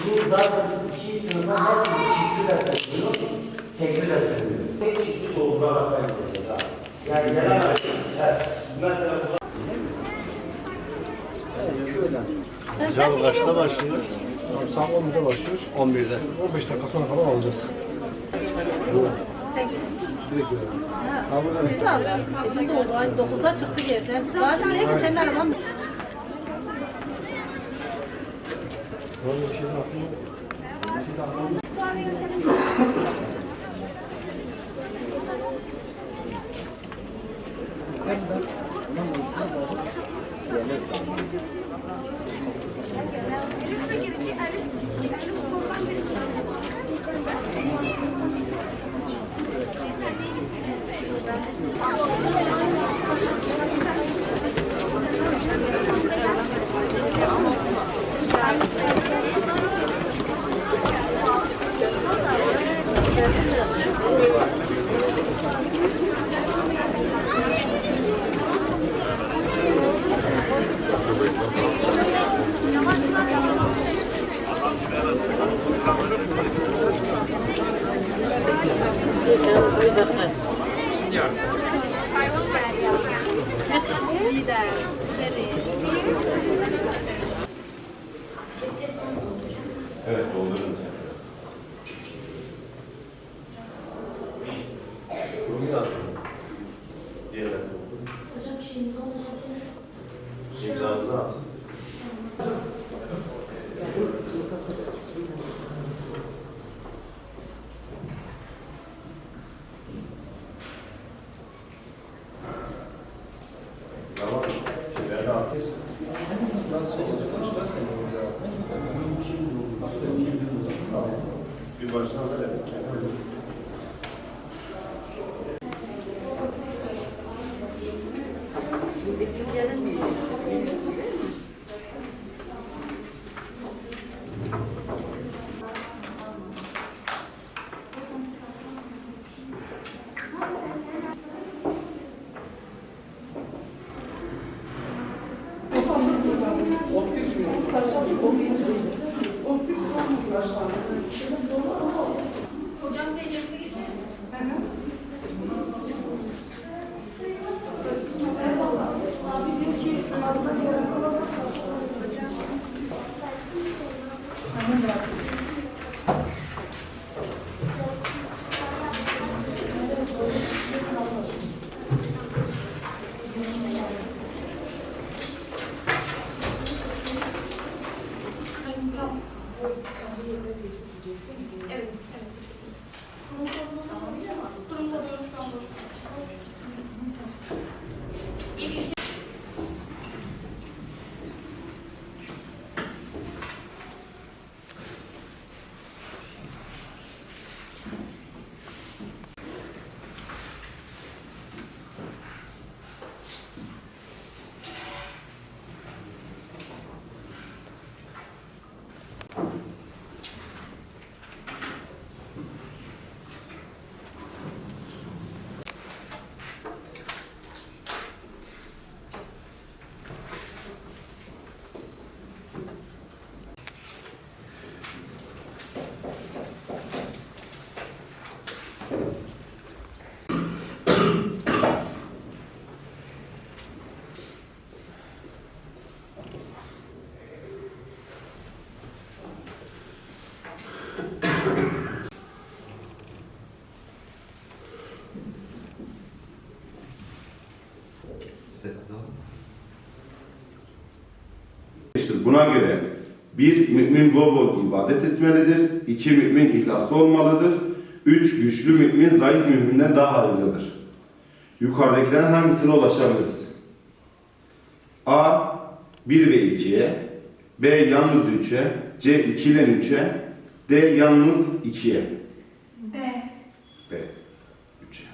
Bu zaten iki sınıfta her türlü çiftli de seviyor, tekli de seviyor. Tek çiftli doldurarak gideceğiz abi. Yani genel olarak, mesela bu... Evet, şöyle. Hocam kaçta başlıyor? Saat 11'de başlıyor. 11'de. 15 dakika sonra falan alacağız. Direkt görelim. Biz oldu. 9'da çıktık evden. Daha bize yakın senin araban. Böyle bir şeyden aklım Evet, doldurun. Bunu da diğer Hocam şeyiniz olacak. imzanızı atın. Tamam. Şeyleri atın. Bir baştan verelim. Hocam tecrübe geçiyor. Evet, evet. Kurum kalıyor şu an boş. Sessiz olun. Buna göre bir mümin bol bol ibadet etmelidir. İki mümin ihlaslı olmalıdır. Üç güçlü mümin zayıf müminden daha hayırlıdır. Yukarıdakilerin hangisine ulaşabiliriz? A 1 ve 2'ye, B yalnız 3'e, C 2 ile 3'e, D yalnız 2'ye. B. B 3'e.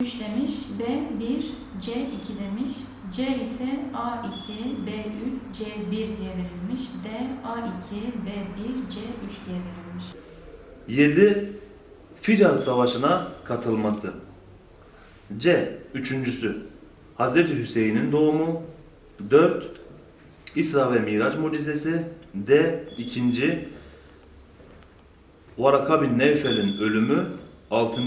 3 demiş, B1, C2 demiş, C ise A2, B3, C1 diye verilmiş, D A2, B1, C3 diye verilmiş. 7. Ficar Savaşı'na katılması. C. Üçüncüsü Hz. Hüseyin'in doğumu. 4. İsra ve Miraç mucizesi. D. İkinci Varaka bin Nevfel'in ölümü. 6.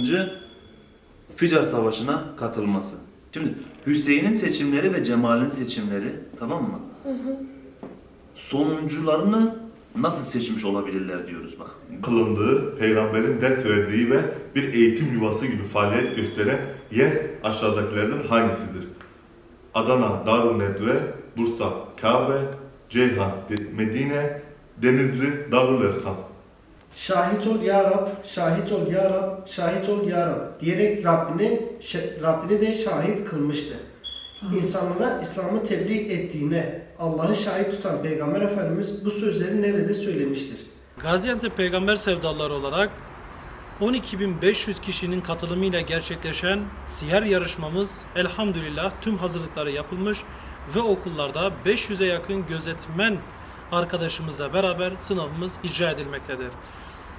Ficar Savaşı'na katılması. Şimdi Hüseyin'in seçimleri ve Cemal'in seçimleri, tamam mı? Sonuncularını nasıl seçmiş olabilirler diyoruz bak. Kılındığı, peygamberin ders verdiği ve bir eğitim yuvası gibi faaliyet gösteren yer aşağıdakilerden hangisidir? Adana, Darülnedve, Bursa, Kabe, Ceyhan, Medine, Denizli, Darülerkam. Şahit ol ya Rab, şahit ol ya Rab, şahit ol ya Rab diyerek Rabbini de şahit kılmıştı. İnsanlara İslam'ı tebliğ ettiğine Allah'ı şahit tutan Peygamber Efendimiz bu sözleri nerede söylemiştir? Gaziantep Peygamber Sevdalıları olarak 12.500 kişinin katılımıyla gerçekleşen siyer yarışmamız elhamdülillah tüm hazırlıkları yapılmış ve okullarda 500'e yakın gözetmen arkadaşımızla beraber sınavımız icra edilmektedir.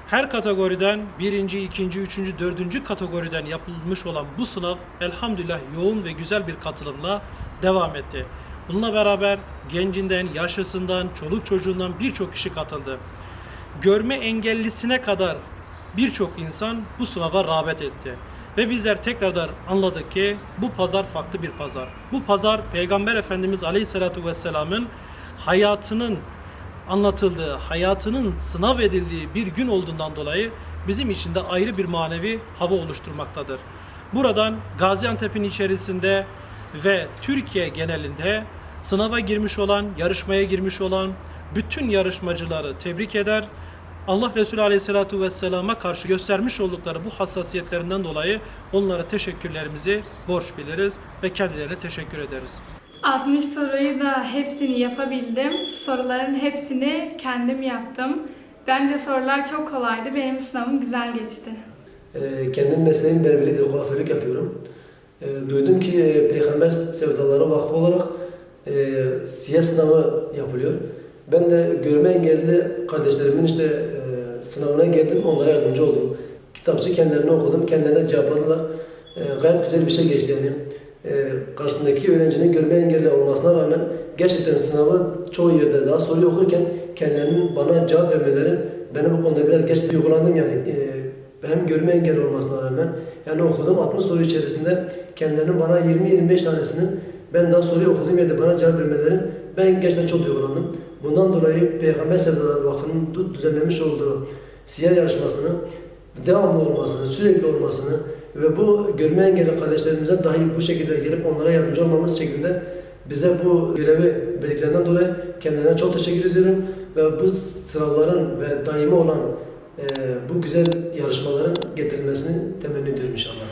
Her kategoriden 1., 2., 3., 4. kategoriden yapılmış olan bu sınav elhamdülillah yoğun ve güzel bir katılımla devam etti. Bununla beraber gencinden, yaşlısından, çoluk çocuğundan birçok kişi katıldı. Görme engellisine kadar birçok insan bu sınava rağbet etti. Ve bizler tekrardan anladık ki bu pazar farklı bir pazar. Bu pazar Peygamber Efendimiz Aleyhisselatü Vesselam'ın hayatının anlatıldığı, hayatının sınav edildiği bir gün olduğundan dolayı bizim için de ayrı bir manevi hava oluşturmaktadır. Buradan Gaziantep'in içerisinde ve Türkiye genelinde sınava girmiş olan, yarışmaya girmiş olan bütün yarışmacıları tebrik eder. Allah Resulü Aleyhisselatü Vesselam'a karşı göstermiş oldukları bu hassasiyetlerinden dolayı onlara teşekkürlerimizi borç biliriz ve kendilerine teşekkür ederiz. 60 soruyu da hepsini yapabildim. Soruların hepsini kendim yaptım. Bence sorular çok kolaydı. Benim sınavım güzel geçti. Kendim mesleğim berberidir, kuaförlük yapıyorum. Duydum ki Peygamber Sevdaları Vakfı olarak siyer sınavı yapılıyor. Ben de görme engelli kardeşlerimin sınavına geldim, onlara yardımcı oldum. Kitapçı kendilerine okudum, kendilerine cevapladılar. Gayet güzel bir şey geçti yani. Karşısındaki öğrencinin görme engelli olmasına rağmen gerçekten sınavı çoğu yerde daha soruyu okurken kendilerinin bana cevap vermeleri beni bu konuda biraz gerçekten duygulandım yani. Hem görme engelli olmasına rağmen yani okuduğum 60 soru içerisinde kendilerinin bana 20-25 tanesinin ben daha soruyu okuduğum yerde bana cevap vermeleri ben gerçekten çok duygulandım. Bundan dolayı Peygamber Sevdaları Vakfı'nın düzenlemiş olduğu siyer yarışmasını devamlı olmasını, sürekli olmasını ve bu görme engelli kardeşlerimize dahi bu şekilde gelip onlara yardımcı olmamız şeklinde bize bu görevi verdiklerinden dolayı kendilerine çok teşekkür ediyorum ve bu sınavların ve daimi olan bu güzel yarışmaların getirilmesini temenni ediyorum inşallah.